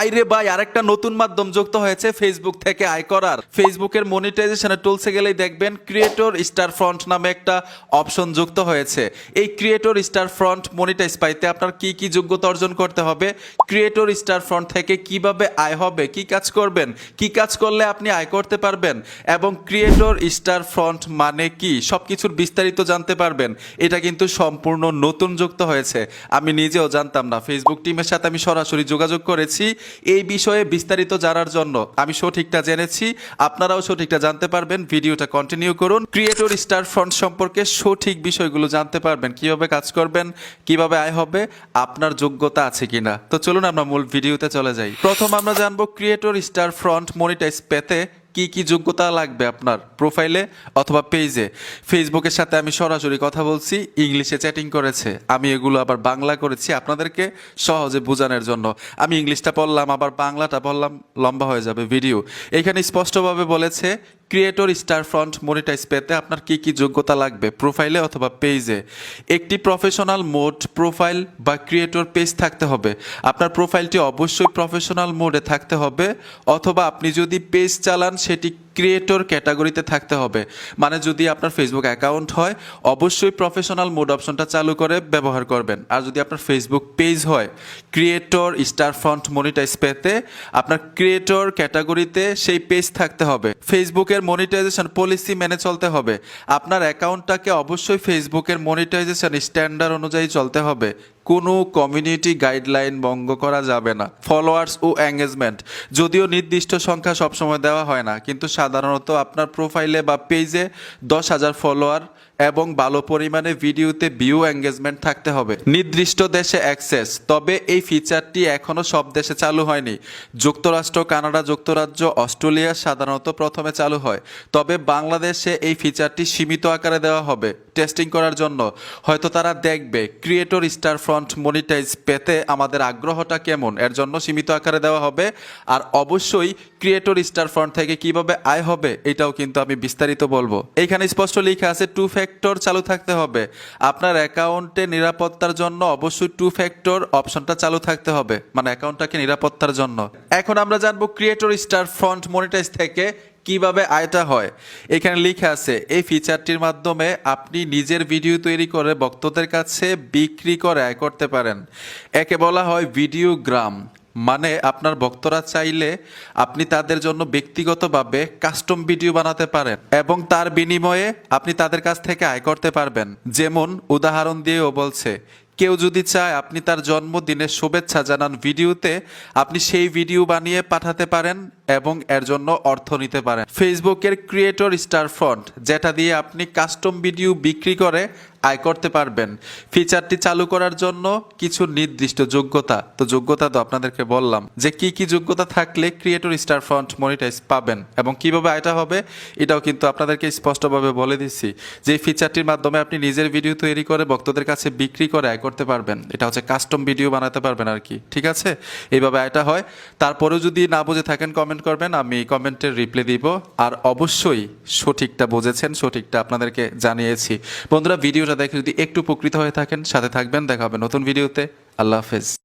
আইরে ভাই, আরেকটা নতুন মাধ্যম যুক্ত হয়েছে ফেসবুক থেকে আয় করার। ফেসবুকের মনিটাইজেশনের টুলসে গেলেই দেখবেন ক্রিয়েটর স্টার ফ্রন্ট নামে একটা অপশন যুক্ত হয়েছে। এই ক্রিয়েটর স্টার ফ্রন্ট মনিটাইজ পাইতে আপনার কি কি যোগ্যতা অর্জন করতে হবে, ক্রিয়েটর স্টার ফ্রন্ট থেকে কিভাবে আয় হবে, কি কাজ করবেন, কি কাজ করলে আপনি আয় করতে পারবেন, এবং ক্রিয়েটর স্টার ফ্রন্ট মানে কি, সবকিছুর বিস্তারিত জানতে পারবেন। এটা কিন্তু সম্পূর্ণ নতুন যুক্ত হয়েছে, আমি নিজেও জানতাম না। ফেসবুক টিমের সাথে আমি সরাসরি যোগাযোগ করেছি এই বিষয়ে বিস্তারিত জানার জন্য। আমি সঠিকটা জেনেছি, আপনারাও সঠিকটা জানতে পারবেন। ভিডিওটা কন্টিনিউ করুন। ক্রিয়েটর স্টার ফ্রন্ট সম্পর্কে সঠিক বিষয়গুলো জানতে পারবেন, কিভাবে কাজ করবেন, কিভাবে আয় হবে, আপনার যোগ্যতা আছে কিনা। তো চলুন আমরা মূল ভিডিওতে চলে যাই। প্রথম আমরা জানবো ক্রিয়েটর স্টার ফ্রন্ট মনিটাইজ পেতে কি কি যোগ্যতা লাগবে আপনার প্রোফাইলে অথবা পেজে। ফেসবুকের সাথে আমি সরাসরি কথা বলছি, ইংলিশে চ্যাটিং করেছে, আমি এগুলো আবার বাংলা করেছি আপনাদেরকে সহজে বোঝানোর জন্য। আমি ইংলিশটা পড়লাম আবার বাংলাটা বললাম, লম্বা হয়ে যাবে ভিডিও। এখানে স্পষ্টভাবে বলেছে ক্রিয়েটর স্টার ফ্রন্ট মনিটাইজ পেতে আপনার কি কি যোগ্যতা লাগবে প্রোফাইলে অথবা পেজে। একটি প্রফেশনাল মোড প্রোফাইল বা ক্রিয়েটর পেজ থাকতে হবে। আপনার প্রোফাইলটি অবশ্যই প্রফেশনাল মোডে থাকতে হবে, অথবা আপনি যদি পেজ চালান সেটি ক্রিয়েটর ক্যাটাগরিতে থাকতে হবে। মানে যদি আপনার ফেসবুক অ্যাকাউন্ট হয় অবশ্যই প্রফেশনাল মোড অপশনটা চালু করে ব্যবহার করবেন। আর যদি আপনার ফেসবুক পেজ হয়, ক্রিয়েটর স্টার ফ্রন্ট মনিটাইজ পেতে আপনার ক্রিয়েটর ক্যাটাগরিতে সেই পেজ থাকতে হবে। ফেসবুকের মনিটাইজেশন পলিসি মেনে চলতে হবে। আপনার অ্যাকাউন্টটাকে অবশ্যই ফেসবুকের মনিটাইজেশন স্ট্যান্ডার্ড অনুযায়ী চলতে হবে। কোনো কমিউনিটি গাইডলাইন ভঙ্গ করা যাবে না। ফলোয়ার্স ও এঙ্গেজমেন্ট, যদিও নির্দিষ্ট সংখ্যা সবসময় দেওয়া হয় না, কিন্তু সাধারণত আপনার প্রোফাইলে বা পেজে 10,000 ফলোয়ার এবং ভালো পরিমাণে ভিডিওতে ভিউ এঙ্গেজমেন্ট থাকতে হবে। নির্দিষ্ট দেশে অ্যাক্সেস, তবে এই ফিচারটি এখনও সব দেশে চালু হয়নি। যুক্তরাষ্ট্র, কানাডা, যুক্তরাজ্য, অস্ট্রেলিয়া সাধারণত প্রথমে চালু হয়, তবে বাংলাদেশে এই ফিচারটি সীমিত আকারে দেওয়া হবে টেস্টিং করার জন্য। হয়তো তারা দেখবে ক্রিয়েটর স্টার ফ্রন্ট মনিটাইজ পেতে আমাদের আগ্রহটা কেমন, এর জন্য সীমিত আকারে দেওয়া হবে। আর অবশ্যই ক্রিয়েটর স্টার ফ্রন্ট থেকে কিভাবে আয় হবে এটাও কিন্তু আমি বিস্তারিত বলবো। এইখানে স্পষ্ট লেখা আছে 2 ফ্যাক্টর চালু থাকতে হবে। আপনার অ্যাকাউন্টে নিরাপত্তার জন্য অবশ্যই 2 ফ্যাক্টর অপশনটা চালু থাকতে হবে, মানে অ্যাকাউন্টটাকে নিরাপত্তার জন্য। এখন আমরা জানবো ক্রিয়েটর স্টার ফ্রন্ট মনিটাইজ থেকে কিভাবে আয়টা হয়। এখানে লেখা আছে এই ফিচারটির মাধ্যমে আপনি নিজের ভিডিও তৈরি করে ভক্তদের কাছে বিক্রি করে আয় করতে পারেন। একে বলা হয় ভিডিওগ্রাম, মানে আপনার ভক্তরা চাইলে আপনি তাদের জন্য ব্যক্তিগতভাবে কাস্টম ভিডিও বানাতে পারেন এবং তার বিনিময়ে আপনি তাদের কাছ থেকে আয় করতে পারবেন। যেমন উদাহরণ দিয়েও বলছে, কেউ যদি চায় আপনি তার জন্মদিনের শুভেচ্ছা জানান ভিডিওতে, আপনি সেই ভিডিও বানিয়ে পাঠাতে পারেন এবং এর জন্য অর্থ নিতে পারেন। ফেসবুকের ক্রিয়েটর স্টার ফ্রন্ট, যেটা দিয়ে আপনি কাস্টম ভিডিও বিক্রি করে আয় করতে পারবেন। ফিচারটি চালু করার জন্য কিছু নির্দিষ্ট যোগ্যতা, তো যোগ্যতা তো আপনাদেরকে বললাম যে কি কি যোগ্যতা থাকলে ক্রিয়েটর স্টার ফ্রন্ট মনিটাইজ পাবেন এবং কিভাবে আয়টা হবে, এটাও কিন্তু আপনাদেরকে স্পষ্টভাবে বলে দিচ্ছি যে এই ফিচারটির মাধ্যমে আপনি নিজের ভিডিও তৈরি করে ভক্তদের কাছে বিক্রি করে আয় করতে পারবেন। এটা হচ্ছে কাস্টম ভিডিও বানাতে পারবেন আর কি, ঠিক আছে? এইভাবে আয়টা হয়। তারপরেও যদি না বুঝে থাকেন কমেন্ট করবেন, আমি কমেন্টের রিপ্লাই দিব। আর অবশ্যই সঠিকটা বুঝেছেন, সঠিকটা আপনাদেরকে জানিয়েছি। বন্ধুরা, ভিডিওটা দেখে যদি একটু উপকৃত হয়ে থাকেন সাথে থাকবেন। দেখা হবে নতুন ভিডিওতে। আল্লাহ হাফেজ।